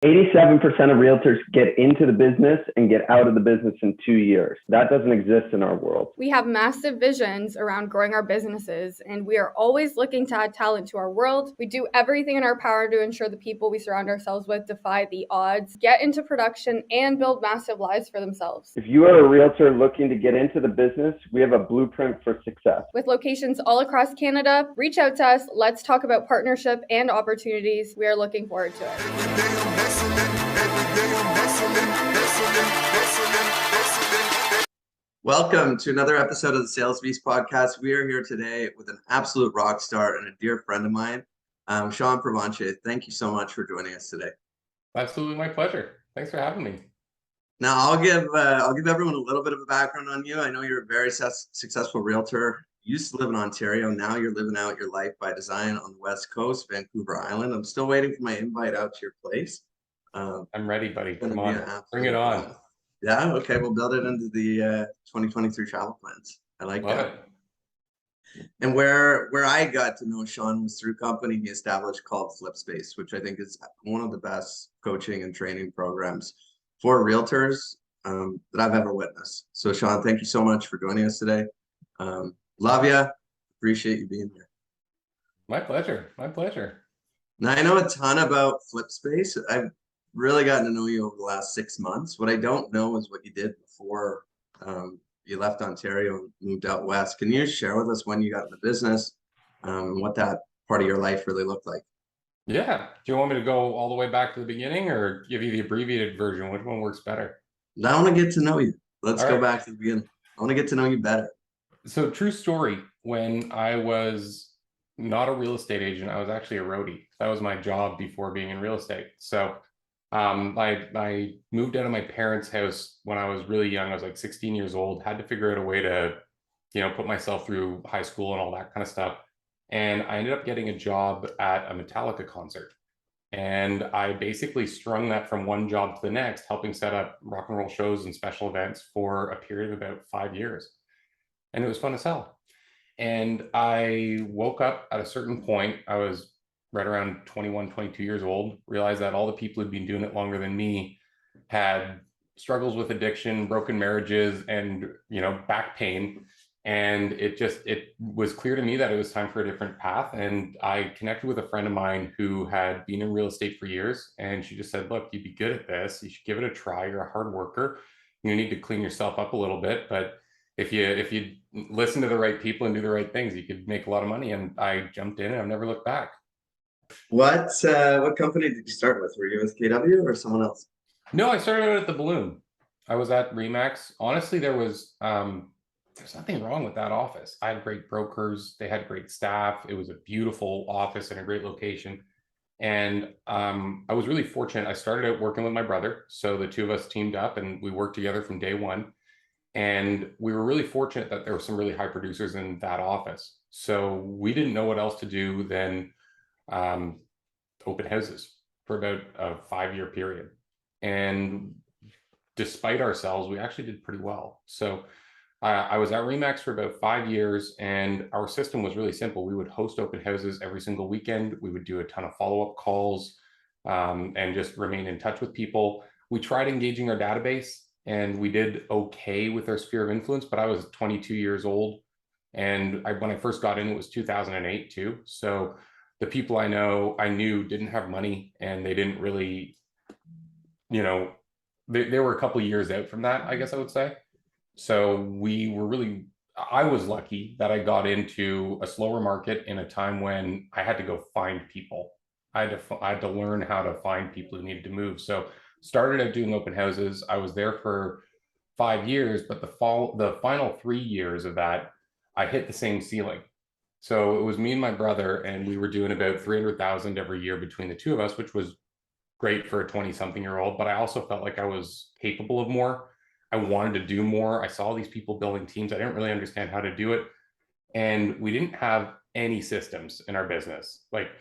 87% of realtors get into the business and get out of the business in 2 years. That doesn't exist in our world. We have massive visions around growing our businesses, and we are always looking to add talent to our world. We do everything in our power to ensure the people we surround ourselves with defy the odds, get into production, and build massive lives for themselves. If you are a realtor looking to get into the business, we have a blueprint for success. With locations all across Canada, reach out to us. Let's talk about partnership and opportunities. We are looking forward to it. Welcome to another episode of the Sales Beast podcast. We are here today with an absolute rock star and a dear friend of mine, Sean Provencher. Thank you so much for joining us today. Absolutely, my pleasure. Thanks for having me. Now, I'll give everyone a little bit of a background on you. I know you're a very successful realtor. You used to live in Ontario. Now you're living out your life by design on the West Coast, Vancouver Island. I'm still waiting for my invite out to your place. I'm ready, buddy. Come on, bring it on. Yeah, okay. We'll build it into the 2023 travel plans. I like that. And where I got to know Sean was through a company he established called FlipSpace, which I think is one of the best coaching and training programs for realtors that I've ever witnessed. So Sean, thank you so much for joining us today. Love you. Appreciate you being here. My pleasure. My pleasure. Now, I know a ton about FlipSpace. I've really gotten to know you over the last 6 months. What I don't know is what you did before you left Ontario and moved out west. Can you share with us when you got in the business and what that part of your life really looked like? Yeah. Do you want me to go all the way back to the beginning or give you the abbreviated version? Which one works better? I want to get to know you. Let's go back to the beginning. I want to get to know you better. So true story. When I was not a real estate agent, I was actually a roadie. That was my job before being in real estate. So I moved out of my parents' house when I was really young. I was like 16 years old, had to figure out a way to, put myself through high school and all that kind of stuff. And I ended up getting a job at a Metallica concert. And I basically strung that from one job to the next, helping set up rock and roll shows and special events for a period of about 5 years. And it was fun to sell. And I woke up at a certain point. I was right around 21, 22 years old, realized that all the people who'd been doing it longer than me had struggles with addiction, broken marriages, and, back pain. And it was clear to me that it was time for a different path. And I connected with a friend of mine who had been in real estate for years. And she just said, look, you'd be good at this. You should give it a try. You're a hard worker. You need to clean yourself up a little bit. But if you listen to the right people and do the right things, you could make a lot of money. And I jumped in and I've never looked back. What company did you start with? Were you with KW or someone else? No, I started out at the Balloon. I was at Remax. Honestly, there's nothing wrong with that office. I had great brokers. They had great staff. It was a beautiful office and a great location. And I was really fortunate. I started out working with my brother. So the two of us teamed up and we worked together from day one. And we were really fortunate that there were some really high producers in that office. So we didn't know what else to do than open houses for about a 5-year period. And despite ourselves, we actually did pretty well. So I was at Remax for about 5 years, and our system was really simple. We would host open houses every single weekend. We would do a ton of follow-up calls and just remain in touch with people. We tried engaging our database, and we did okay with our sphere of influence, but I was 22 years old. And when I first got in, it was 2008 too. So the people I knew didn't have money, and they didn't really, they were a couple of years out from that, I guess I would say. So I was lucky that I got into a slower market in a time when I had to go find people. I had to learn how to find people who needed to move. So started out doing open houses. I was there for 5 years, but the final 3 years of that, I hit the same ceiling. So it was me and my brother, and we were doing about 300,000 every year between the two of us, which was great for a 20-something-year-old. But I also felt like I was capable of more. I wanted to do more. I saw these people building teams. I didn't really understand how to do it. And we didn't have any systems in our business. Like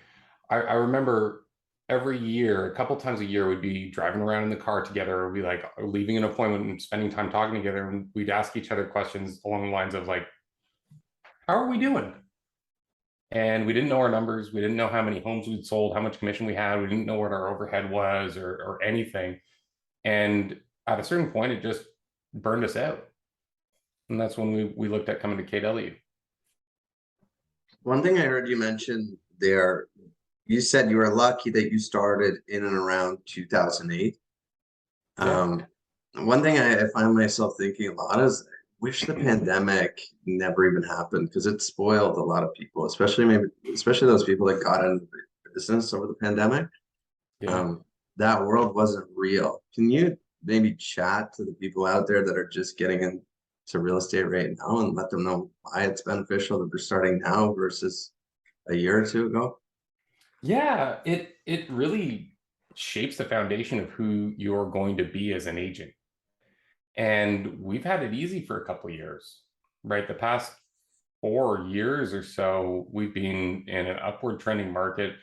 I remember every year, a couple times a year, we'd be driving around in the car together, or we'd be like leaving an appointment and spending time talking together. And we'd ask each other questions along the lines of like, how are we doing? And we didn't know our numbers. We didn't know how many homes we'd sold, how much commission we had. We didn't know what our overhead was or anything. And at a certain point, it just burned us out. And that's when we looked at coming to KW. One thing I heard you mention there, you said you were lucky that you started in and around 2008. Yeah. One thing I find myself thinking a lot is, I wish the pandemic never even happened, because it spoiled a lot of people, especially those people that got into the business over the pandemic. Yeah. That world wasn't real. Can you maybe chat to the people out there that are just getting into real estate right now and let them know why it's beneficial that they're starting now versus a year or two ago? Yeah, it really shapes the foundation of who you're going to be as an agent. And we've had it easy for a couple of years, right? The past 4 years or so, we've been in an upward trending market.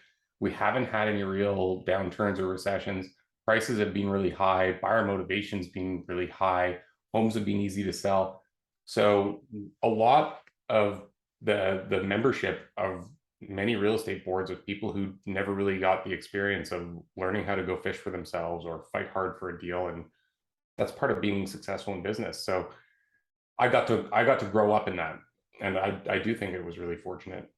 We haven't had any real downturns or recessions. Prices have been really high. Buyer motivation's been really high. Homes have been easy to sell. So a lot of the membership of many real estate boards of people who never really got the experience of learning how to go fish for themselves or fight hard for a deal. And that's part of being successful in business. So I got to grow up in that. And I do think it was really fortunate.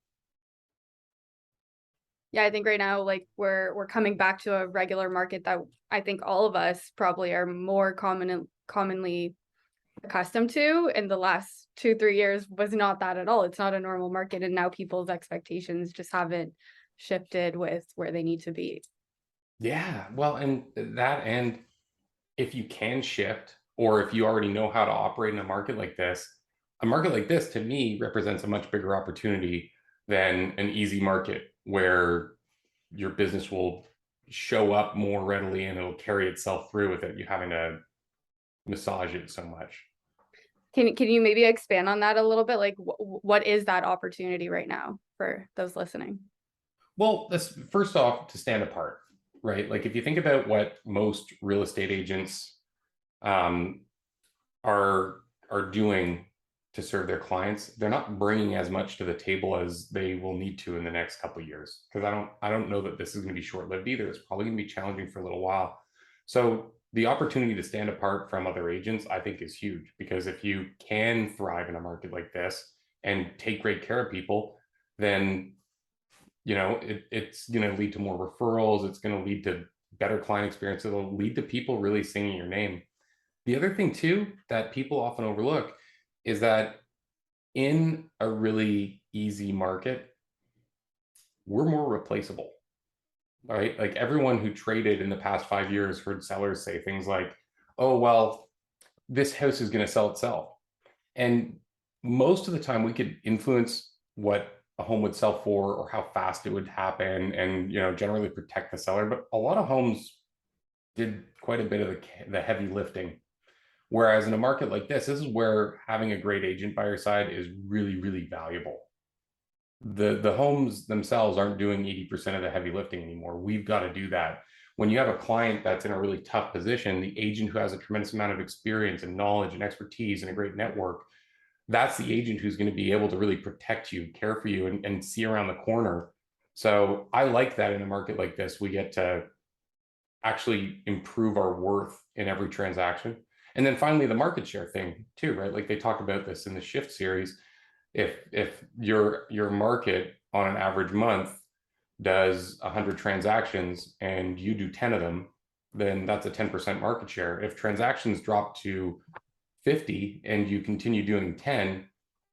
Yeah, I think right now, like we're coming back to a regular market that I think all of us probably are more commonly accustomed to. In the last 2-3 years was not that at all. It's not a normal market, and now people's expectations just haven't shifted with where they need to be. Yeah, well, and if you can shift, or if you already know how to operate in a market like this to me represents a much bigger opportunity than an easy market where your business will show up more readily and it'll carry itself through without you having to massage it so much. Can you maybe expand on that a little bit? Like what is that opportunity right now for those listening? Well, that's first off to stand apart, right? Like if you think about what most real estate agents um, are doing to serve their clients, they're not bringing as much to the table as they will need to in the next couple of years. Because I don't know that this is going to be short-lived either. It's probably going to be challenging for a little while. So the opportunity to stand apart from other agents, I think, is huge, because if you can thrive in a market like this and take great care of people, then it's going to lead to more referrals. It's going to lead to better client experience. It'll lead to people really singing your name. The other thing too that people often overlook is that in a really easy market, we're more replaceable, right? Like everyone who traded in the past 5 years heard sellers say things like, oh, well, this house is going to sell itself. And most of the time we could influence what a home would sell for or how fast it would happen and, generally protect the seller. But a lot of homes did quite a bit of the heavy lifting. Whereas in a market like this is where having a great agent by your side is really, really valuable. The homes themselves aren't doing 80% of the heavy lifting anymore. We've got to do that. When you have a client that's in a really tough position, the agent who has a tremendous amount of experience and knowledge and expertise and a great network, that's the agent who's going to be able to really protect you, care for you, and see around the corner. So I like that in a market like this, we get to actually improve our worth in every transaction. And then finally, the market share thing too, right? Like they talk about this in the Shift series. If your market on an average month does 100 transactions and you do 10 of them, then that's a 10% market share. If transactions drop to 50 and you continue doing 10,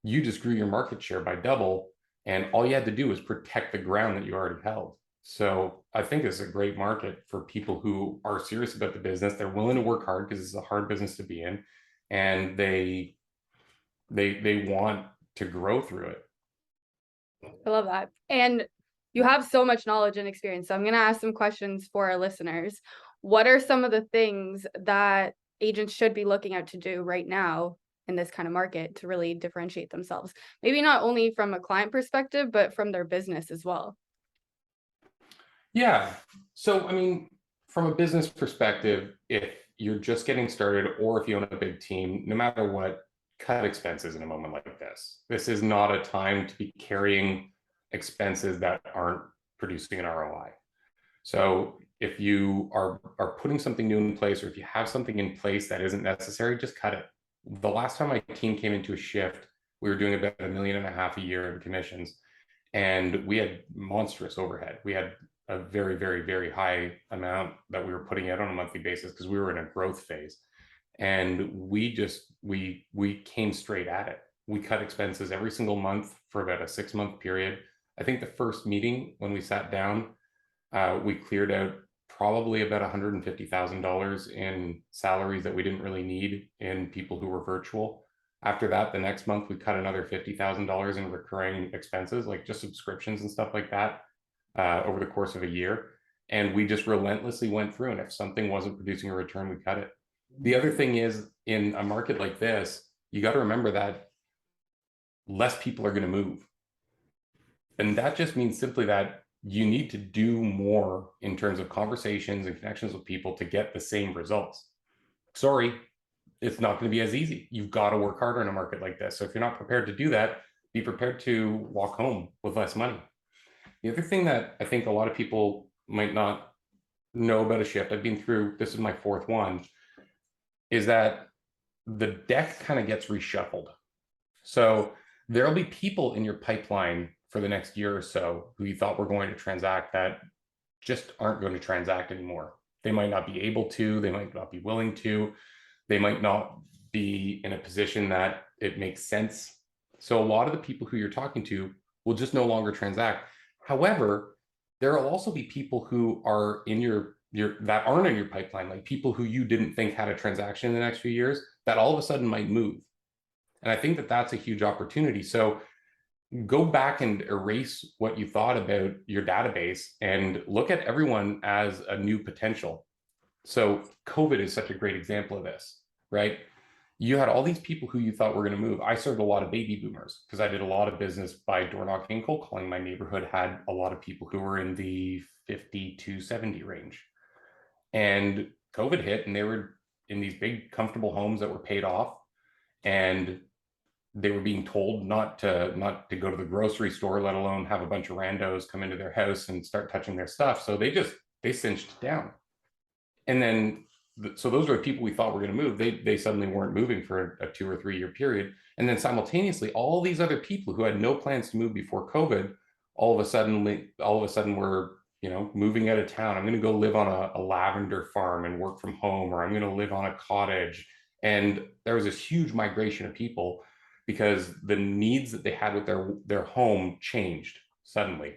you just grew your market share by double. And all you had to do was protect the ground that you already held. So I think it's a great market for people who are serious about the business. They're willing to work hard because it's a hard business to be in, and they want to grow through it. I love that. And you have so much knowledge and experience. So I'm going to ask some questions for our listeners. What are some of the things that agents should be looking out to do right now in this kind of market to really differentiate themselves? Maybe not only from a client perspective, but from their business as well. Yeah. So, I mean, from a business perspective, if you're just getting started or if you own a big team, no matter what, cut expenses in a moment like this. This is not a time to be carrying expenses that aren't producing an ROI. So if you are putting something new in place, or if you have something in place that isn't necessary, just cut it. The last time my team came into a shift, we were doing about $1.5 million a year in commissions, and we had monstrous overhead. We had a very, very, very high amount that we were putting out on a monthly basis because we were in a growth phase. And we came straight at it. We cut expenses every single month for about a 6-month period. I think the first meeting when we sat down, we cleared out probably about $150,000 in salaries that we didn't really need in people who were virtual. After that, the next month, we cut another $50,000 in recurring expenses, like just subscriptions and stuff like that, over the course of a year. And we just relentlessly went through, and if something wasn't producing a return, we cut it. The other thing is, in a market like this, you got to remember that less people are going to move. And that just means simply that you need to do more in terms of conversations and connections with people to get the same results. Sorry, it's not going to be as easy. You've got to work harder in a market like this. So if you're not prepared to do that, be prepared to walk home with less money. The other thing that I think a lot of people might not know about a shift, I've been through, this is my 4th one, is that the deck kind of gets reshuffled. So there'll be people in your pipeline for the next year or so who you thought were going to transact that just aren't going to transact anymore. They might not be able to, they might not be willing to, they might not be in a position that it makes sense. So a lot of the people who you're talking to will just no longer transact. However, there will also be people who are in your that aren't in your pipeline, like people who you didn't think had a transaction in the next few years that all of a sudden might move. And I think that that's a huge opportunity. So go back and erase what you thought about your database and look at everyone as a new potential. So COVID is such a great example of this, right? You had all these people who you thought were going to move. I served a lot of baby boomers because I did a lot of business by door knocking and cold calling. My neighborhood had a lot of people who were in the 50 to 70 range. And COVID hit, and they were in these big, comfortable homes that were paid off, and they were being told not to go to the grocery store, let alone have a bunch of randos come into their house and start touching their stuff. So they cinched down. And then, so those are the people we thought were going to move. They suddenly weren't moving for a 2 or 3 year period. And then simultaneously, all these other people who had no plans to move before COVID, all of a sudden were, moving out of town. I'm going to go live on a lavender farm and work from home, or I'm going to live on a cottage. And there was this huge migration of people because the needs that they had with their home changed suddenly,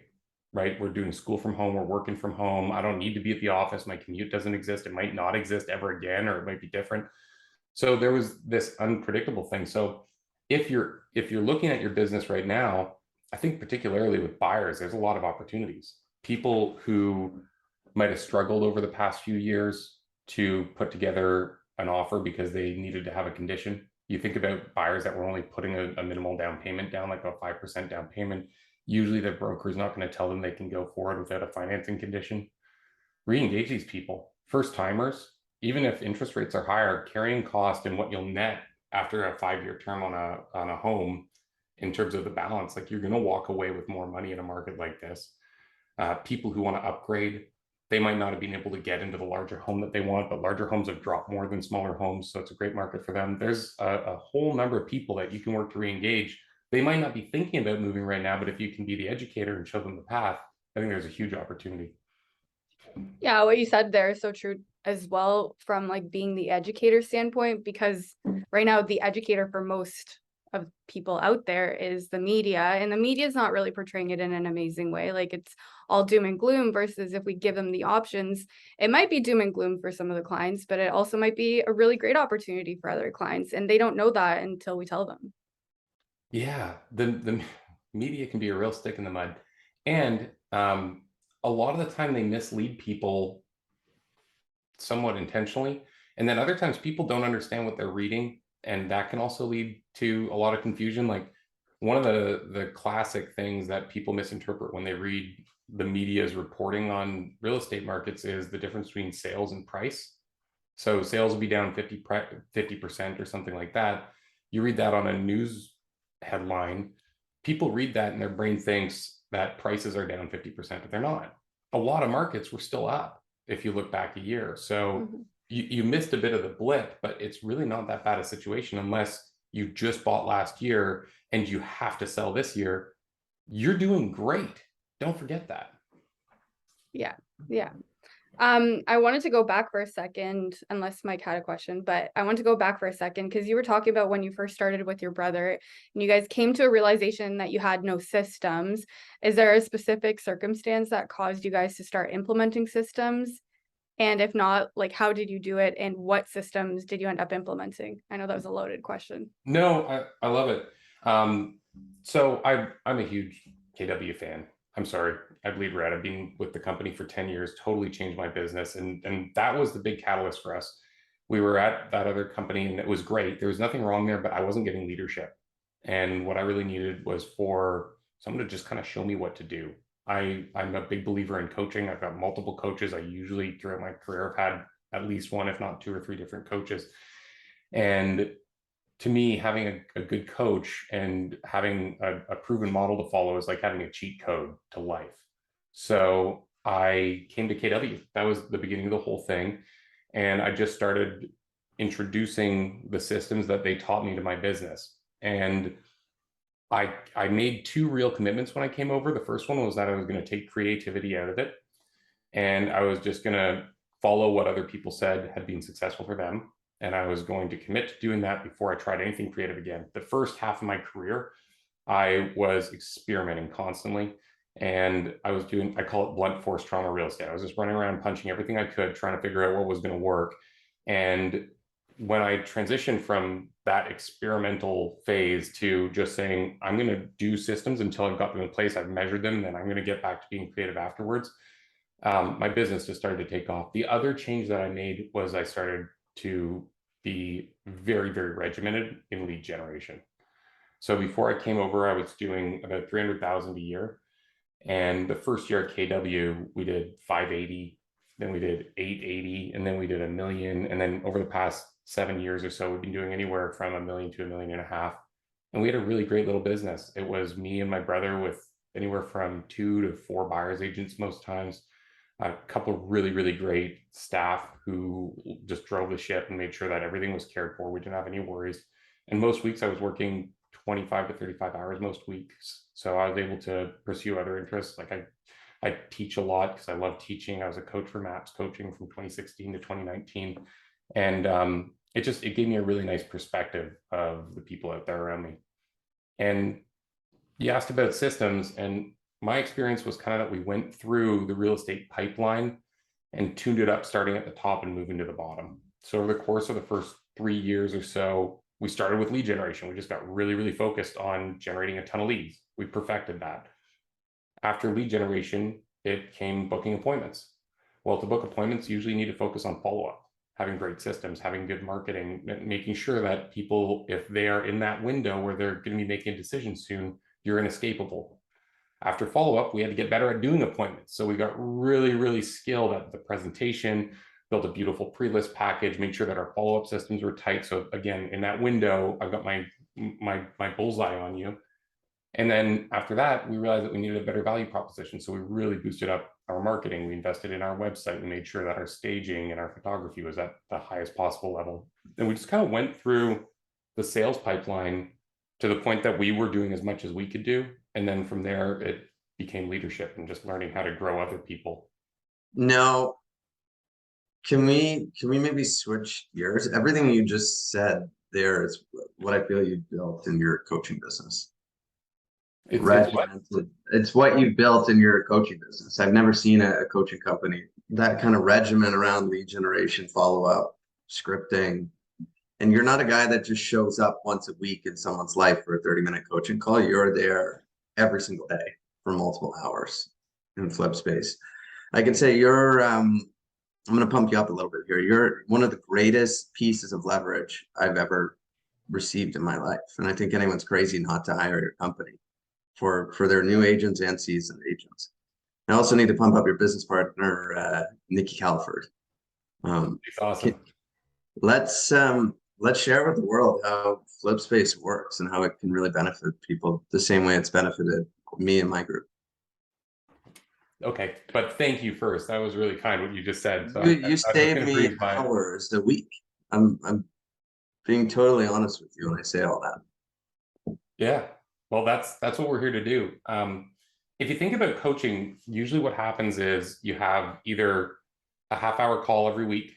right? We're doing school from home, we're working from home. I don't need to be at the office. My commute doesn't exist. It might not exist ever again, or it might be different. So there was this unpredictable thing. So if you're looking at your business right now, I think particularly with buyers, there's a lot of opportunities. People who might have struggled over the past few years to put together an offer because they needed to have a condition. You think about buyers that were only putting a minimal down payment down, like a 5% down payment. Usually the broker is not going to tell them they can go forward without a financing condition. Re-engage these people. First timers, even if interest rates are higher, carrying cost and what you'll net after a 5-year term on a home in terms of the balance, like you're going to walk away with more money in a market like this. People who want to upgrade, they might not have been able to get into the larger home that they want, but larger homes have dropped more than smaller homes. So it's a great market for them. There's a whole number of people that you can work to re-engage. They might not be thinking about moving right now, but if you can be the educator and show them the path, I think there's a huge opportunity. Yeah, what you said there is so true as well, from like being the educator standpoint, because right now the educator for most of people out there is the media, and the media is not really portraying it in an amazing way. Like it's all doom and gloom, versus if we give them the options, it might be doom and gloom for some of the clients, but it also might be a really great opportunity for other clients, and they don't know that until we tell them. Yeah, the media can be a real stick in the mud, and a lot of the time they mislead people somewhat intentionally, and then other times people don't understand what they're reading, and that can also lead to a lot of confusion. Like one of the classic things that people misinterpret when they read the media's reporting on real estate markets is the difference between sales and price. So sales will be down 50% or something like that. You read that on a news headline, people read that and their brain thinks that prices are down 50%, but they're not. A lot of markets were still up if you look back a year. So you missed a bit of the blip, but it's really not that bad a situation unless you just bought last year and you have to sell this year. You're doing great. Don't forget that. Yeah. Yeah. I wanted to go back for a second, unless Mike had a question, but I want to go back for a second because you were talking about when you first started with your brother and you guys came to a realization that you had no systems. Is there a specific circumstance that caused you guys to start implementing systems? And if not, like, how did you do it and what systems did you end up implementing? I know that was a loaded question. No, I love it. So I'm a huge KW fan. I'm sorry, I bleed red. I've been with the company for 10 years, totally changed my business. And that was the big catalyst for us. We were at that other company and it was great. There was nothing wrong there, but I wasn't getting leadership. And what I really needed was for someone to just kind of show me what to do. I'm a big believer in coaching. I've got multiple coaches. I usually throughout my career have had at least one, if not two or three different coaches. And to me, having a good coach and having a proven model to follow is like having a cheat code to life. So I came to KW. That was the beginning of the whole thing. And I just started introducing the systems that they taught me to my business. And I made two real commitments when I came over. The first one was that I was going to take creativity out of it. And I was just going to follow what other people said had been successful for them. And I was going to commit to doing that before I tried anything creative again. The first half of my career, I was experimenting constantly. And I was doing, I call it blunt force trauma real estate. I was just running around punching everything I could, trying to figure out what was going to work. And when I transitioned from that experimental phase to just saying, I'm going to do systems until I've got them in place, I've measured them, and then I'm going to get back to being creative afterwards, my business just started to take off. The other change that I made was I started to be very, very regimented in lead generation. So before I came over, I was doing about 300,000 a year. And the first year at KW, we did 580, then we did 880, and then we did $1 million. And then over the past 7 years or so, we've been doing anywhere from $1 million to $1.5 million. And we had a really great little business. It was me and my brother with anywhere from 2 to 4 buyer's agents most times, a couple of really, really great staff who just drove the ship and made sure that everything was cared for. We didn't have any worries. And most weeks I was working 25 to 35 hours most weeks. So I was able to pursue other interests. Like I teach a lot because I love teaching. I was a coach for MAPS coaching from 2016 to 2019. And it gave me a really nice perspective of the people out there around me. And you asked about systems, and my experience was kind of that we went through the real estate pipeline and tuned it up starting at the top and moving to the bottom. So over the course of the first 3 years or so, we started with lead generation. We just got really, really focused on generating a ton of leads. We perfected that. After lead generation, it came booking appointments. Well, to book appointments, you usually need to focus on follow-up, having great systems, having good marketing, making sure that people, if they are in that window where they're going to be making a decision soon, you're inescapable. After follow-up, we had to get better at doing appointments. So we got really, really skilled at the presentation, built a beautiful pre-list package, made sure that our follow-up systems were tight. So again, in that window, I've got my bullseye on you. And then after that, we realized that we needed a better value proposition. So we really boosted up our marketing. We invested in our website. We made sure that our staging and our photography was at the highest possible level. And we just kind of went through the sales pipeline to the point that we were doing as much as we could do. And then from there, it became leadership and just learning how to grow other people. Now, can we maybe switch gears? Everything you just said there is what I feel you built in your coaching business. It's what you built in your coaching business. I've never seen a coaching company that kind of regimen around lead generation, follow-up, scripting. And you're not a guy that just shows up once a week in someone's life for a 30-minute coaching call. You're there every single day for multiple hours in FlipSpace. I can say you're I'm going to pump you up a little bit here. You're one of the greatest pieces of leverage I've ever received in my life. And I think anyone's crazy not to hire your company for their new agents and seasoned agents. I also need to pump up your business partner, Nikki Calford. It's awesome. Let's share with the world how FlipSpace works and how it can really benefit people the same way it's benefited me and my group. Okay, but thank you first. That was really kind what you just said. So You I'm just save gonna me breathe by it. hours a week. I'm being totally honest with you when I say all that. Yeah, well, that's what we're here to do. If you think about coaching, usually what happens is you have either a half-hour call every week,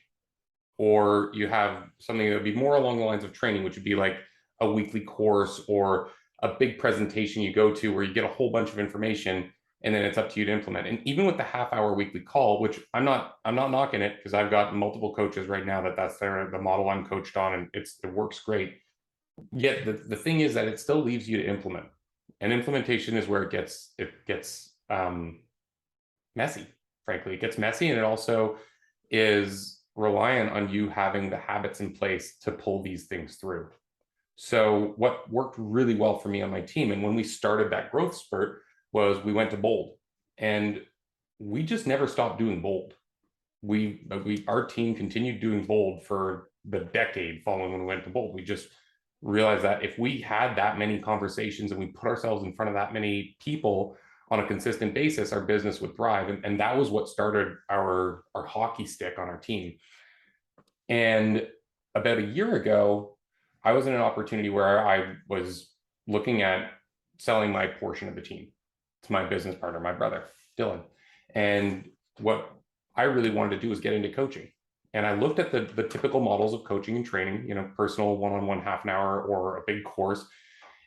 or you have something that would be more along the lines of training, which would be like a weekly course or a big presentation you go to where you get a whole bunch of information and then it's up to you to implement. And even with the half-hour weekly call, which I'm not knocking it, because I've got multiple coaches right now that's the model I'm coached on, and it works great. Yet the thing is that it still leaves you to implement, and implementation is where it gets messy. Frankly, it gets messy, and it also is reliant on you having the habits in place to pull these things through. So what worked really well for me on my team, and when we started that growth spurt, was we went to bold, and we just never stopped doing bold. Our team continued doing bold for the decade following when we went to bold. We just realized that if we had that many conversations and we put ourselves in front of that many people on a consistent basis, our business would thrive. And that was what started our hockey stick on our team. And about a year ago, I was in an opportunity where I was looking at selling my portion of the team to my business partner, my brother, Dylan. And what I really wanted to do was get into coaching. And I looked at the typical models of coaching and training, personal one-on-one half an hour or a big course.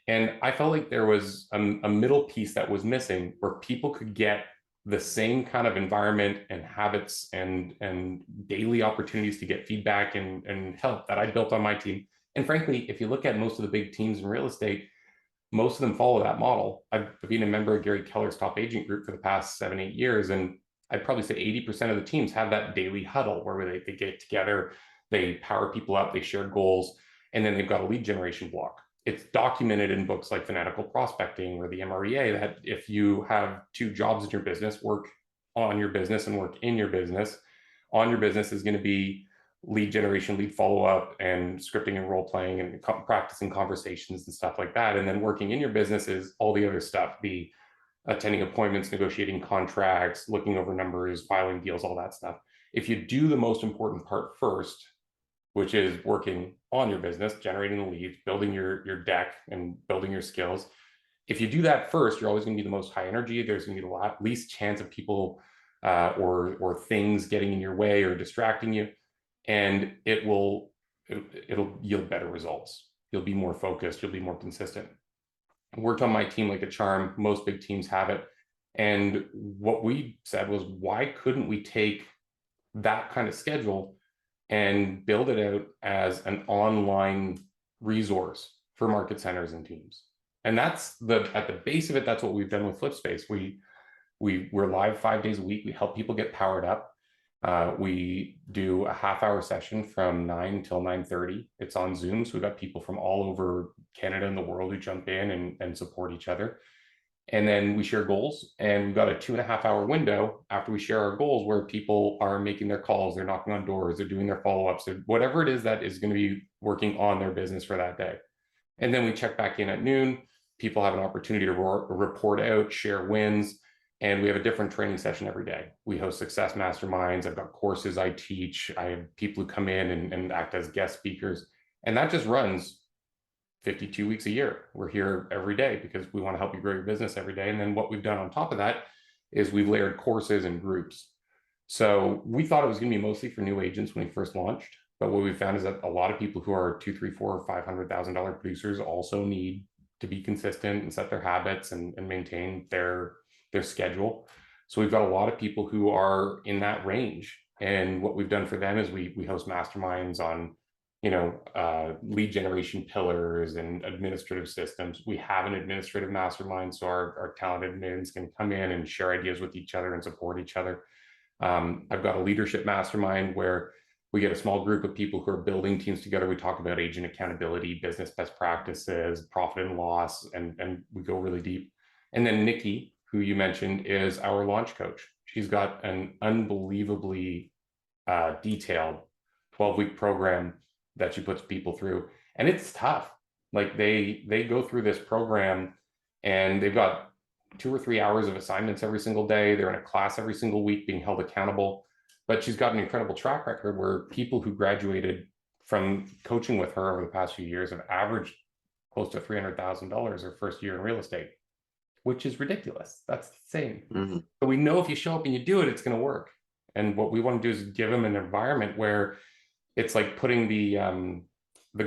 And I felt like there was a middle piece that was missing, where people could get the same kind of environment and habits and daily opportunities to get feedback and help that I built on my team. And frankly, if you look at most of the big teams in real estate, most of them follow that model. I've been a member of Gary Keller's top agent group for the past 7-8 years, and I'd probably say 80% of the teams have that daily huddle where they get together, they power people up, they share goals, and then they've got a lead generation block. It's documented in books like Fanatical Prospecting or the MREA that if you have 2 jobs in your business, work on your business and work in your business, on your business is going to be lead generation, lead follow-up, and scripting and role playing and practicing conversations and stuff like that. And then working in your business is all the other stuff, the attending appointments, negotiating contracts, looking over numbers, filing deals, all that stuff. If you do the most important part first, which is working on your business, generating the leads, building your deck and building your skills, if you do that first, you're always going to be the most high energy. There's going to be the least chance of people or things getting in your way or distracting you, and it'll yield better results. You'll be more focused. You'll be more consistent. I worked on my team like a charm. Most big teams have it. And what we said was, why couldn't we take that kind of schedule and build it out as an online resource for market centers and teams? And that's at the base of it, that's what we've done with FlipSpace. We're live 5 days a week. We help people get powered up. We do a half-hour session from 9 till 9:30. It's on Zoom, so we've got people from all over Canada and the world who jump in and support each other. And then we share goals, and we've got a 2.5-hour window after we share our goals where people are making their calls, they're knocking on doors, they're doing their follow-ups, whatever it is that is going to be working on their business for that day. And then we check back in at noon. People have an opportunity to report out, share wins, and we have a different training session every day. We host success masterminds. I've got courses I teach. I have people who come in and act as guest speakers. And that just runs 52 weeks a year. We're here every day because we want to help you grow your business every day. And then what we've done on top of that is we've layered courses and groups. So we thought it was going to be mostly for new agents when we first launched. But what we found is that a lot of people who are $200,000, $300,000, $500,000 producers also need to be consistent and set their habits and maintain their schedule. So we've got a lot of people who are in that range. And what we've done for them is we host masterminds on, lead generation pillars and administrative systems. We have an administrative mastermind, so our talented admins can come in and share ideas with each other and support each other. I've got a leadership mastermind where we get a small group of people who are building teams together. We talk about agent accountability, business best practices, profit and loss, and we go really deep. And then Nikki, who you mentioned, is our launch coach. She's got an unbelievably detailed 12-week program that she puts people through. And it's tough. Like they go through this program and they've got 2 or 3 hours of assignments every single day. They're in a class every single week being held accountable. But she's got an incredible track record where people who graduated from coaching with her over the past few years have averaged close to $300,000 their first year in real estate, which is ridiculous. That's insane. Mm-hmm. But we know if you show up and you do it, it's going to work. And what we want to do is give them an environment where it's like putting the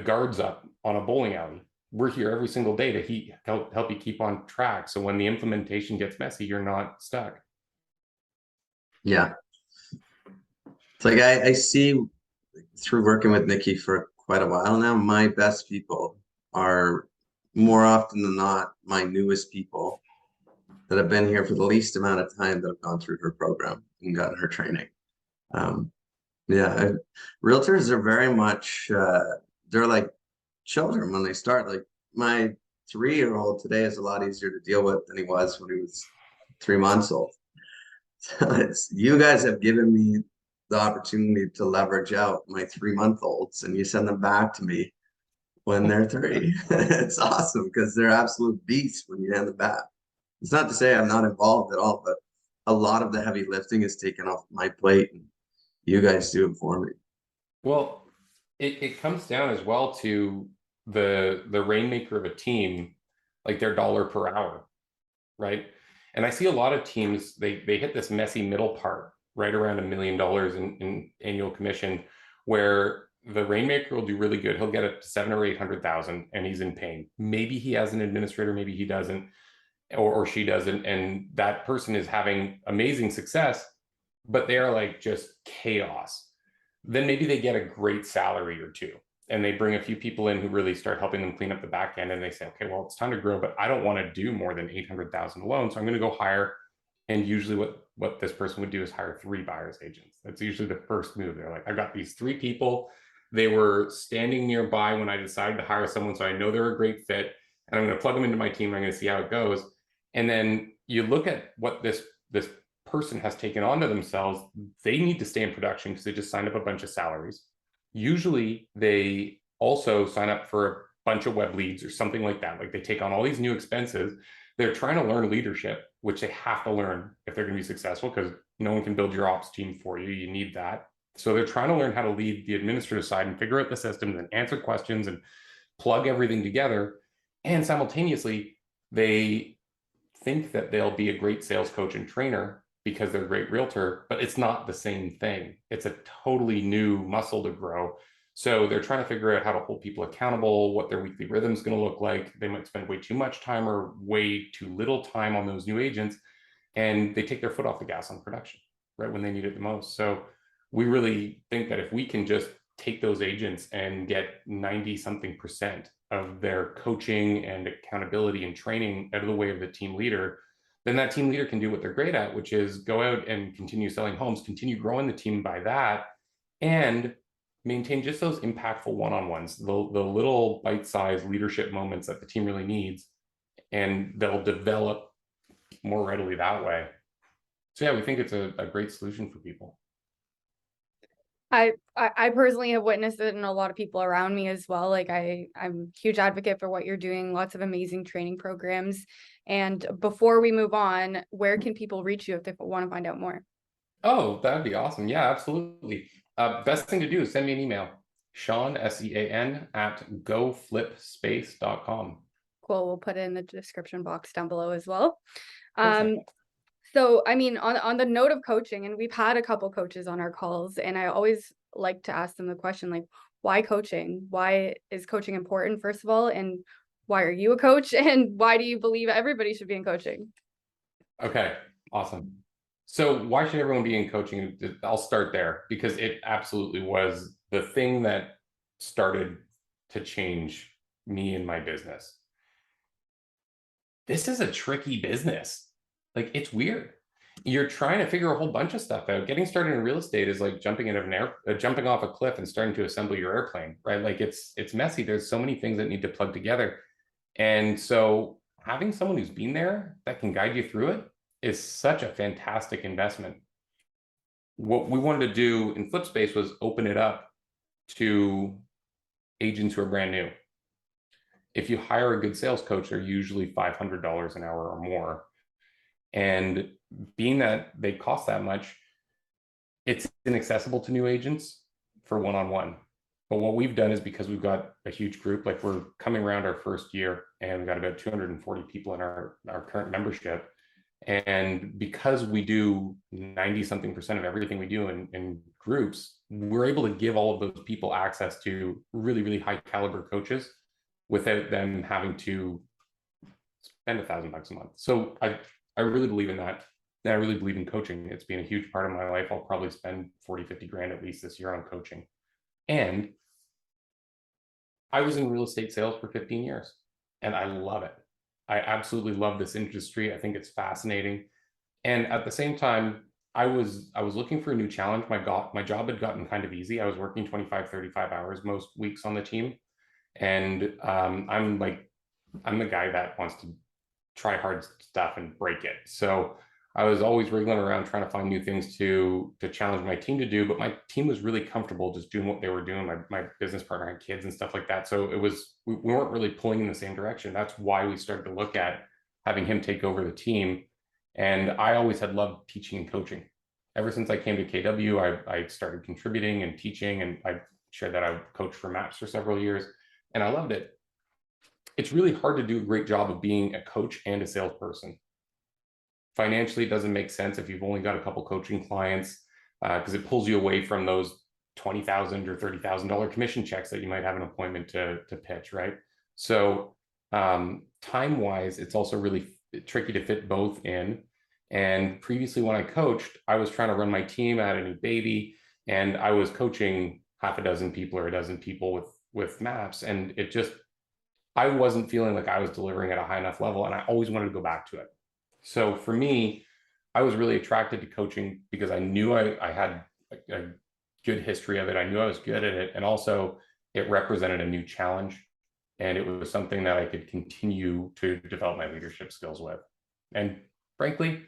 guards up on a bowling alley. We're here every single day to help you keep on track. So when the implementation gets messy, you're not stuck. Yeah. It's like I see through working with Nikki for quite a while now, my best people are more often than not my newest people that have been here for the least amount of time that have gone through her program and gotten her training. Realtors are very much, they're like children when they start. Like my 3-year-old today is a lot easier to deal with than he was when he was 3 months old. So you guys have given me the opportunity to leverage out my 3-month-olds, and you send them back to me when they're 3. It's awesome because they're absolute beasts when you hand them back. It's not to say I'm not involved at all, but a lot of the heavy lifting is taken off my plate, and you guys do it for me. Well, it comes down as well to the rainmaker of a team, like their dollar per hour, right? And I see a lot of teams, they hit this messy middle part right around $1 million in annual commission, where the rainmaker will do really good. He'll get it to 700,000 or 800,000 and he's in pain. Maybe he has an administrator, maybe he doesn't, or she doesn't. And that person is having amazing success, but they are like just chaos. Then maybe they get a great salary or two and they bring a few people in who really start helping them clean up the back end. And they say, okay, well, it's time to grow, but I don't want to do more than 800,000 alone. So I'm going to go hire. And usually what this person would do is hire 3 buyer's agents. That's usually the first move. They're like, I've got these 3 people. They were standing nearby when I decided to hire someone. So I know they're a great fit and I'm going to plug them into my team. And I'm going to see how it goes. And then you look at what this person has taken onto themselves. They need to stay in production because they just signed up a bunch of salaries. Usually they also sign up for a bunch of web leads or something like that. Like they take on all these new expenses. They're trying to learn leadership, which they have to learn if they're going to be successful because no one can build your ops team for you. You need that. So they're trying to learn how to lead the administrative side and figure out the systems and answer questions and plug everything together. And simultaneously, they think that they'll be a great sales coach and trainer because they're a great realtor, but it's not the same thing. It's a totally new muscle to grow. So they're trying to figure out how to hold people accountable, what their weekly rhythm is going to look like. They might spend way too much time or way too little time on those new agents, and they take their foot off the gas on production right when they need it the most. So we really think that if we can just take those agents and get 90-something% of their coaching and accountability and training out of the way of the team leader, then that team leader can do what they're great at, which is go out and continue selling homes, continue growing the team by that, and maintain just those impactful one-on-ones, the little bite-sized leadership moments that the team really needs, and they'll develop more readily that way. So yeah, we think it's a great solution for people. I personally have witnessed it in a lot of people around me as well. Like I'm a huge advocate for what you're doing, lots of amazing training programs. And before we move on, where can people reach you if they want to find out more? Oh, that'd be awesome. Yeah, absolutely. Best thing to do is send me an email, Sean, SEAN, @goflipspace.com. Cool. We'll put it in the description box down below as well. Perfect. So, I mean, on the note of coaching, and we've had a couple coaches on our calls, and I always like to ask them the question, like, why coaching? Why is coaching important, first of all? And why are you a coach? And why do you believe everybody should be in coaching? Okay, awesome. So why should everyone be in coaching? I'll start there because it absolutely was the thing that started to change me and my business. This is a tricky business. Like, it's weird. You're trying to figure a whole bunch of stuff out. Getting started in real estate is like jumping off a cliff and starting to assemble your airplane, right? Like it's messy. There's so many things that need to plug together. And so having someone who's been there that can guide you through it is such a fantastic investment. What we wanted to do in FlipSpace was open it up to agents who are brand new. If you hire a good sales coach, they're usually $500 an hour or more. And being that they cost that much, it's inaccessible to new agents for one-on-one. But what we've done is, because we've got a huge group, like we're coming around our first year and we've got about 240 people in our current membership. And because we do 90-something% of everything we do in groups, we're able to give all of those people access to really, really high caliber coaches without them having to spend $1,000 a month. So I really believe in that. And I really believe in coaching. It's been a huge part of my life. I'll probably spend 40-50 grand at least this year on coaching. And I was in real estate sales for 15 years and I love it. I absolutely love this industry. I think it's fascinating. And at the same time, I was looking for a new challenge. My job had gotten kind of easy. I was working 25, 35 hours most weeks on the team. And I'm the guy that wants to try hard stuff and break it. So I was always wriggling around trying to find new things to challenge my team to do, but my team was really comfortable just doing what they were doing. My business partner had kids and stuff like that. So we weren't really pulling in the same direction. That's why we started to look at having him take over the team. And I always had loved teaching and coaching. Ever since I came to KW, I started contributing and teaching, and I shared that I coached for MAPS for several years, and I loved it. It's really hard to do a great job of being a coach and a salesperson. Financially, it doesn't make sense if you've only got a couple coaching clients, because it pulls you away from those $20,000 or $30,000 commission checks that you might have an appointment to pitch, right? So time-wise, it's also really tricky to fit both in. And previously when I coached, I was trying to run my team. I had a new baby and I was coaching half a dozen people or a dozen people with MAPS. And I wasn't feeling like I was delivering at a high enough level, and I always wanted to go back to it. So for me, I was really attracted to coaching because I knew I had a good history of it. I knew I was good at it. And also it represented a new challenge. And it was something that I could continue to develop my leadership skills with. And frankly,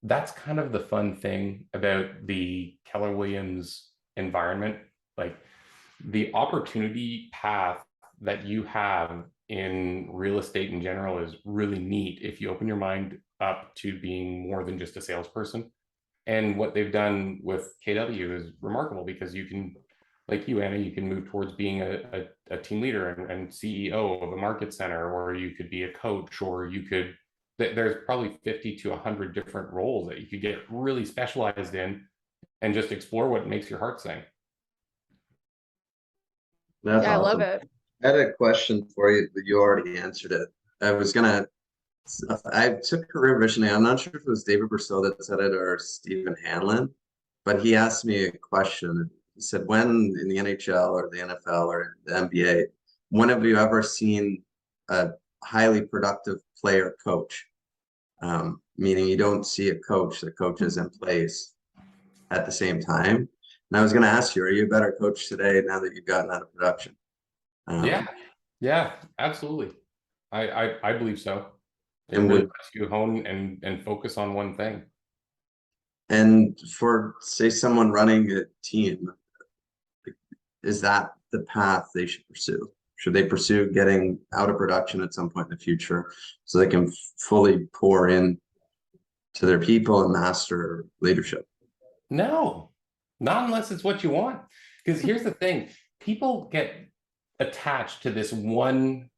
that's kind of the fun thing about the Keller Williams environment. Like, the opportunity path that you have in real estate in general is really neat if you open your mind up to being more than just a salesperson. And what they've done with KW is remarkable, because you can, like you, Anna, you can move towards being a team leader and CEO of a market center, or you could be a coach, or you could, there's probably 50 to 100 different roles that you could get really specialized in and just explore what makes your heart sing. That's Yeah, awesome. I love it. I had a question for you, but you already answered it. I took career visioning. I'm not sure if it was David Brousseau that said it or Stephen Hanlon, but he asked me a question. He said, when in the NHL or the NFL or the NBA, when have you ever seen a highly productive player coach? Meaning you don't see a coach that coaches in place at the same time. And I was going to ask you, are you a better coach today now that you've gotten out of production? Yeah, absolutely. I believe so. It really lets you hone and focus on one thing. And for, say, someone running a team, is that the path they should pursue? Should they pursue getting out of production at some point in the future so they can fully pour in to their people and master leadership? No, not unless it's what you want. Because here's the thing, people get attached to this one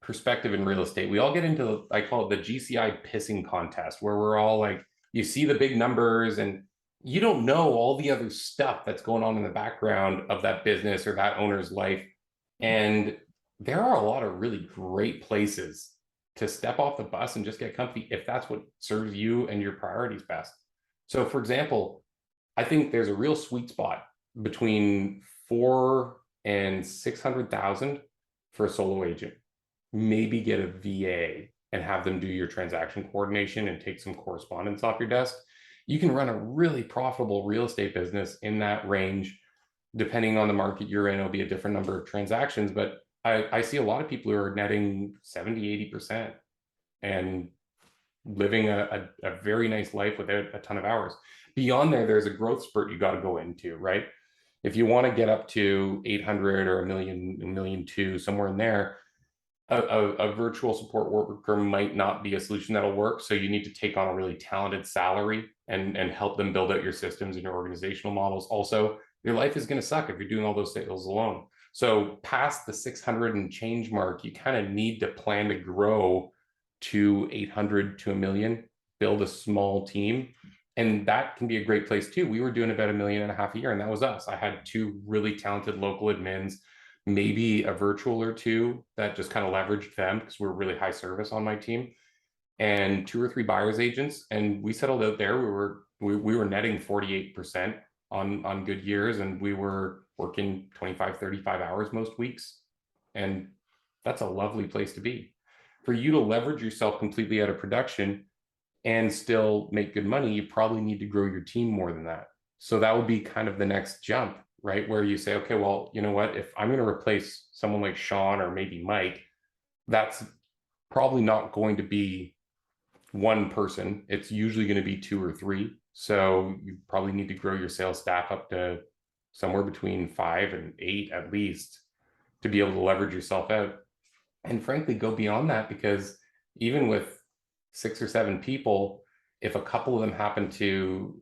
perspective in real estate. We all get into, I call it the GCI pissing contest, where we're all like, you see the big numbers and you don't know all the other stuff that's going on in the background of that business or that owner's life. And there are a lot of really great places to step off the bus and just get comfy if that's what serves you and your priorities best. So for example, I think there's a real sweet spot between 400,000 and 600,000 for a solo agent. Maybe get a VA and have them do your transaction coordination and take some correspondence off your desk. You can run a really profitable real estate business in that range. Depending on the market you're in, it'll be a different number of transactions, but I see a lot of people who are netting 70, 80% and living a very nice life without a ton of hours. Beyond there, there's a growth spurt you got to go into, right? If you want to get up to 800 or a million, 1.2 million, somewhere in there, a virtual support worker might not be a solution that'll work. So you need to take on a really talented salary and help them build out your systems and your organizational models. Also, your life is going to suck if you're doing all those sales alone. So past the 600 and change mark, you kind of need to plan to grow to 800 to a million, build a small team. And that can be a great place too. We were doing about $1.5 million a year, and that was us. I had 2 really talented local admins, maybe a virtual or 2 that just kind of leveraged them because we're really high service on my team, and 2 or 3 buyers agents. And we settled out there. We were netting 48% on good years, and we were working 25, 35 hours most weeks. And that's a lovely place to be. For you to leverage yourself completely out of production and still make good money, you probably need to grow your team more than that. So that would be kind of the next jump, right? Where you say, okay, well, you know what, if I'm going to replace someone like Sean or maybe Mike, that's probably not going to be one person. It's usually going to be 2 or 3. So you probably need to grow your sales staff up to somewhere between 5 and 8 at least to be able to leverage yourself out. And frankly, go beyond that, because even with 6 or 7 people, if a couple of them happen to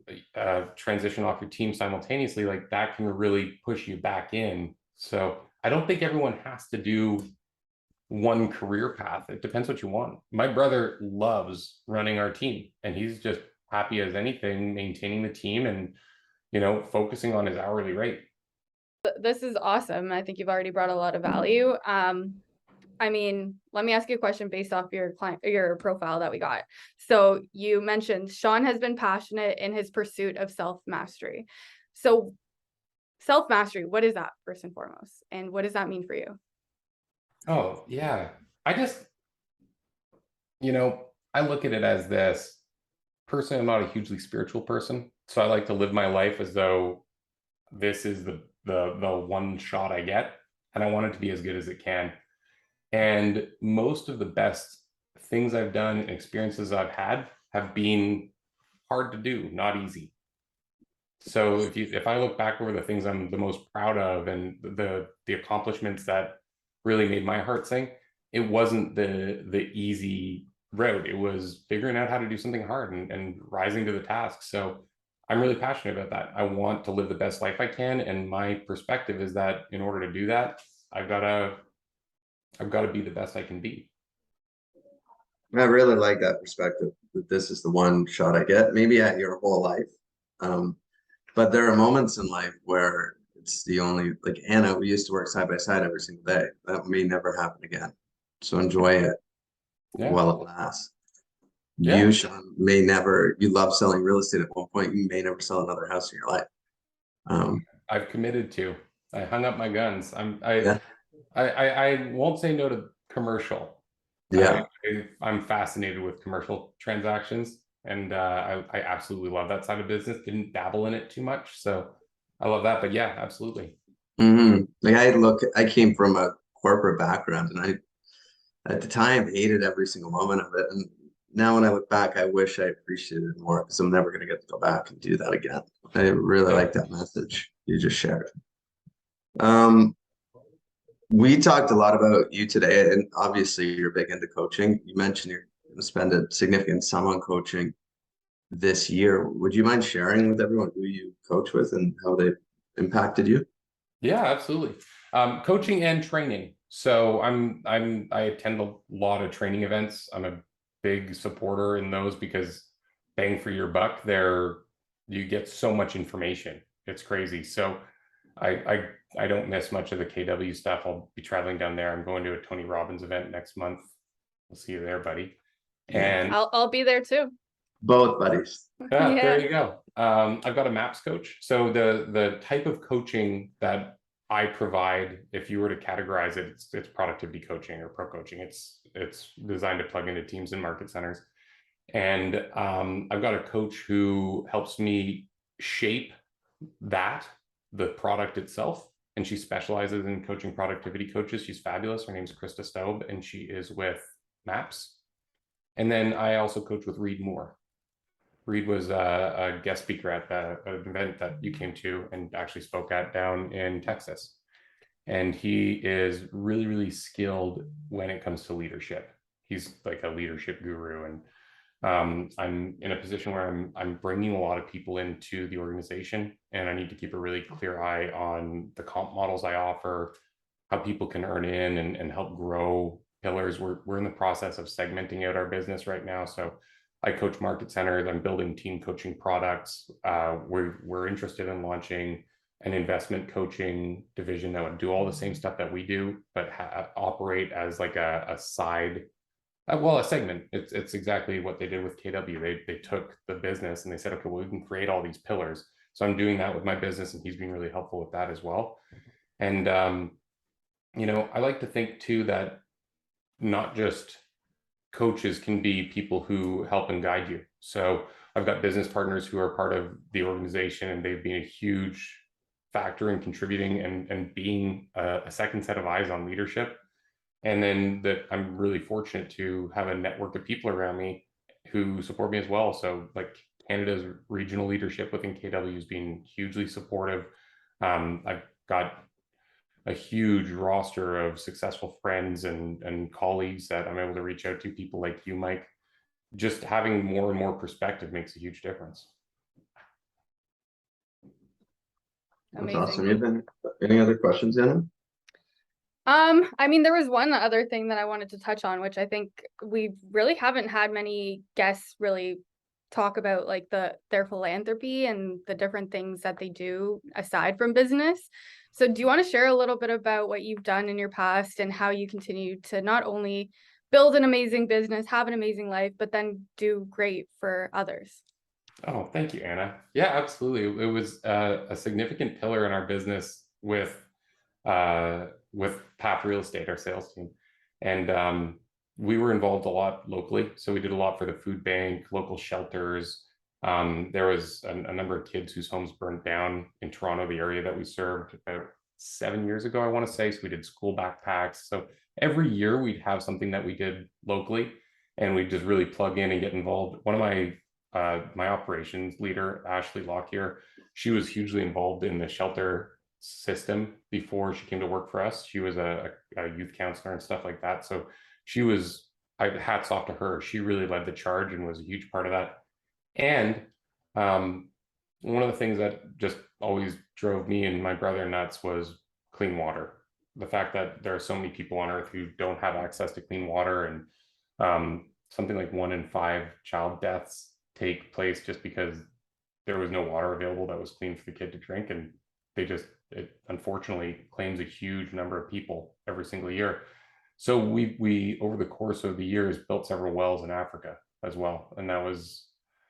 transition off your team simultaneously, like that can really push you back in. So I don't think everyone has to do one career path. It depends what you want. My brother loves running our team, and he's just happy as anything maintaining the team and, you know, focusing on his hourly rate. This is awesome. I think you've already brought a lot of value. I mean, let me ask you a question based off your profile that we got. So you mentioned Sean has been passionate in his pursuit of self-mastery. So self-mastery, what is that first and foremost? And what does that mean for you? Oh, yeah. I just, you know, I look at it as this. Personally, I'm not a hugely spiritual person. So I like to live my life as though this is the one shot I get, and I want it to be as good as it can. And most of the best things I've done and experiences I've had have been hard to do, not easy. So if I look back over the things I'm the most proud of and the accomplishments that really made my heart sing, it wasn't the easy road. It was figuring out how to do something hard and rising to the task. So I'm really passionate about that. I want to live the best life I can, and my perspective is that in order to do that, I've got to be the best I can be. I really like that perspective, that this is the one shot I get, maybe at your whole life. But there are moments in life where it's the only, like Anna, we used to work side by side every single day. That may never happen again. So enjoy it while it lasts. Yeah. You, Sean, may never, you love selling real estate at one point, you may never sell another house in your life. I've committed to. I hung up my guns. I won't say no to commercial. Yeah. I'm fascinated with commercial transactions, and I absolutely love that side of business. Didn't dabble in it too much, so I love that. But yeah, absolutely. Like I came from a corporate background, and I at the time hated every single moment of it. And now when I look back, I wish I appreciated it more, because I'm never going to get to go back and do that again. I really like that message you just shared. We talked a lot about you today, and obviously you're big into coaching. You mentioned you're going to spend a significant sum on coaching this year. Would you mind sharing with everyone who you coach with and how they impacted you? Yeah, absolutely. Coaching and training. So I attend a lot of training events. I'm a big supporter in those because bang for your buck, you get so much information. It's crazy. So I don't miss much of the KW stuff. I'll be traveling down there. I'm going to a Tony Robbins event next month. We'll see you there, buddy. And I'll be there too. Both buddies. Yeah, there you go. I've got a MAPS coach. So the type of coaching that I provide, if you were to categorize it, it's productivity coaching or pro coaching. It's designed to plug into teams and market centers. And I've got a coach who helps me shape the product itself. And she specializes in coaching productivity coaches. She's fabulous. Her name's Krista Staub, and she is with MAPS. And then I also coach with Reed Moore. Reed was a guest speaker at an event that you came to and actually spoke at down in Texas. and he is really, really skilled when it comes to leadership. He's like a leadership guru, and I'm in a position where I'm bringing a lot of people into the organization, and I need to keep a really clear eye on the comp models I offer, how people can earn in and help grow pillars. We're in the process of segmenting out our business right now. So I coach market centers. I'm building team coaching products. We're interested in launching an investment coaching division that would do all the same stuff that we do, but operate as like a side, well, a segment. It's exactly what they did with KW. They took the business and they said, okay, well, we can create all these pillars. So I'm doing that with my business, and he's being really helpful with that as well. And I like to think too that not just coaches can be people who help and guide you. So I've got business partners who are part of the organization, and they've been a huge factor in contributing and being a second set of eyes on leadership. And then that I'm really fortunate to have a network of people around me who support me as well. So like Canada's regional leadership within KW has been hugely supportive. I've got a huge roster of successful friends and colleagues that I'm able to reach out to, people like you, Mike. Just having more and more perspective makes a huge difference. That's awesome. You have any other questions, Anna? I mean, there was one other thing that I wanted to touch on, which I think we really haven't had many guests really talk about, like their philanthropy and the different things that they do aside from business. So do you want to share a little bit about what you've done in your past and how you continue to not only build an amazing business, have an amazing life, but then do great for others? Oh, thank you, Anna. Yeah, absolutely. It was a significant pillar in our business with Path Real Estate, our sales team. And we were involved a lot locally. So we did a lot for the food bank, local shelters. There was a number of kids whose homes burnt down in Toronto, the area that we served, about 7 years ago, I want to say. So we did school backpacks. So every year we'd have something that we did locally, and we'd just really plug in and get involved. One of my operations leader, Ashley Lockyer, she was hugely involved in the shelter system before she came to work for us. She was a youth counselor and stuff like that. So hats off to her. She really led the charge and was a huge part of that. And one of the things that just always drove me and my brother nuts was clean water. The fact that there are so many people on earth who don't have access to clean water, and something like 1 in 5 child deaths take place just because there was no water available that was clean for the kid to drink. And it unfortunately claims a huge number of people every single year. So we over the course of the years built several wells in Africa as well. And that was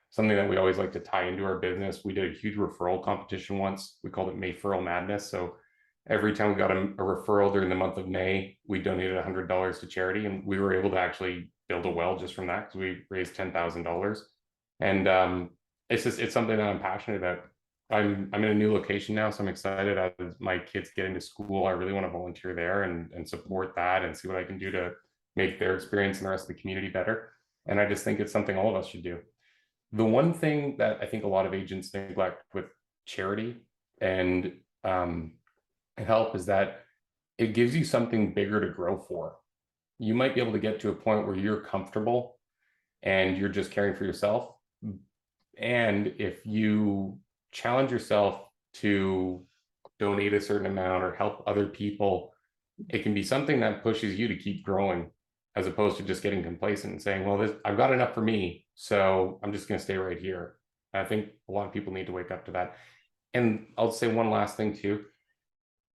something that we always like to tie into our business. We did a huge referral competition once. We called it Mayfurl Madness. So every time we got a referral during the month of May, we donated $100 to charity. And we were able to actually build a well just from that, because we raised $10,000. And it's something that I'm passionate about. I'm in a new location now, so I'm excited as my kids get into school. I really want to volunteer there and support that and see what I can do to make their experience and the rest of the community better. And I just think it's something all of us should do. The one thing that I think a lot of agents neglect with charity and help is that it gives you something bigger to grow for. You might be able to get to a point where you're comfortable and you're just caring for yourself. And if you challenge yourself to donate a certain amount or help other people, it can be something that pushes you to keep growing, as opposed to just getting complacent and saying, well, I've got enough for me, so I'm just going to stay right here. I think a lot of people need to wake up to that. And I'll say one last thing too.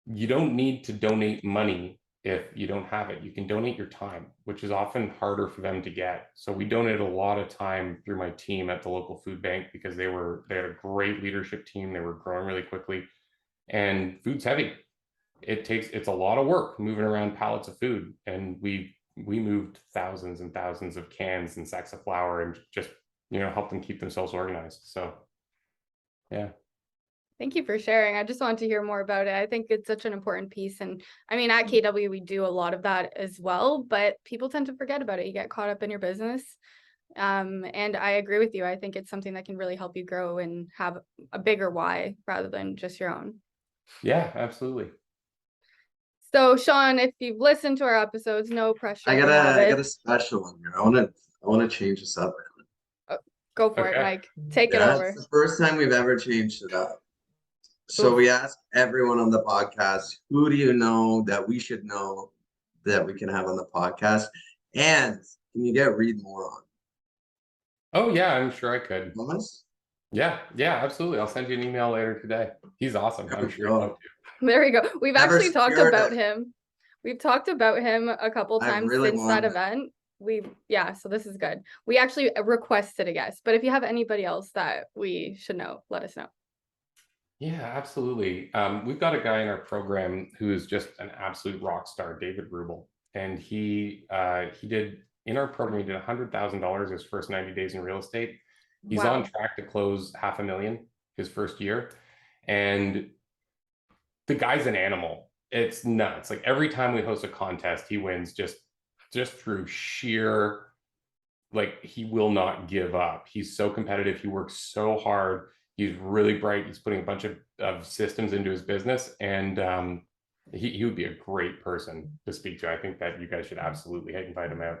You don't need to donate money if you don't have it. You can donate your time, which is often harder for them to get. So we donated a lot of time through my team at the local food bank, because they had a great leadership team. They were growing really quickly, and food's heavy. It's a lot of work moving around pallets of food. And we moved thousands and thousands of cans and sacks of flour, and just, help them keep themselves organized. So, yeah. Thank you for sharing. I just want to hear more about it. I think it's such an important piece. And I mean, at KW, we do a lot of that as well, but people tend to forget about it. You get caught up in your business. And I agree with you. I think it's something that can really help you grow and have a bigger why rather than just your own. Yeah, absolutely. So Sean, if you've listened to our episodes, no pressure. I got a special one here. I want to change this up. Go for it, Mike. Take it over. It's the first time we've ever changed it up. So we asked everyone on the podcast, who do you know that we should know that we can have on the podcast? And can you get Reed Moore on? Oh yeah, I'm sure I could. Thomas? Yeah, absolutely. I'll send you an email later today. He's awesome. I'm sure he'd love to. There we go. We've actually talked about him. We've talked about him a couple times since that event. So this is good. We actually requested a guest, but if you have anybody else that we should know, let us know. Yeah, absolutely. We've got a guy in our program who is just an absolute rock star, David Rubel. And he did, in our program, he did $100,000 his first 90 days in real estate. He's on track to close $500,000 his first year. And the guy's an animal. It's nuts. Like every time we host a contest, he wins just through sheer, like, he will not give up. He's so competitive. He works so hard. He's really bright. He's putting a bunch of systems into his business, and he would be a great person to speak to. I think that you guys should absolutely invite him out.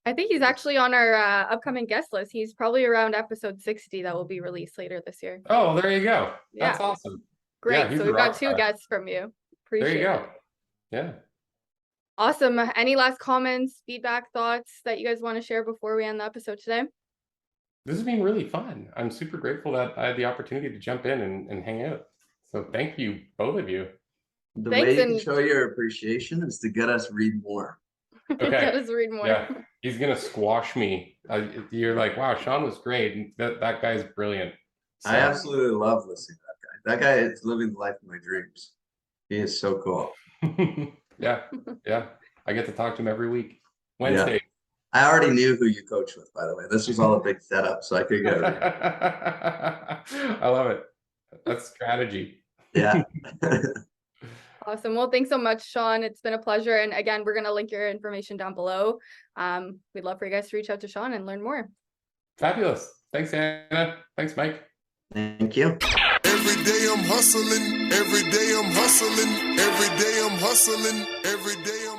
I think he's actually on our upcoming guest list. He's probably around episode 60 that will be released later this year. Oh, there you go. That's awesome. Great. Yeah, so we've got 2 guests from you. Appreciate it. There you go. Yeah. Awesome. Any last comments, feedback, thoughts that you guys want to share before we end the episode today? This has been really fun. I'm super grateful that I had the opportunity to jump in and hang out. So thank you, both of you. The way you can show your appreciation is to get us Reed Moore. Okay. Get us Reed Moore. Yeah. He's going to squash me. You're like, wow, Sean was great. That guy's brilliant. So. I absolutely love listening to that guy. That guy is living the life of my dreams. He is so cool. Yeah. I get to talk to him every week. Wednesday. Yeah. I already knew who you coached with, by the way. This was all a big setup, so I could get it. I love it. That's strategy. Yeah. Awesome. Well, thanks so much, Sean. It's been a pleasure. And again, we're going to link your information down below. We'd love for you guys to reach out to Sean and learn more. Fabulous. Thanks, Anna. Thanks, Mike. Thank you. Every day I'm hustling. Every day I'm hustling. Every day I'm hustling. Every day I'm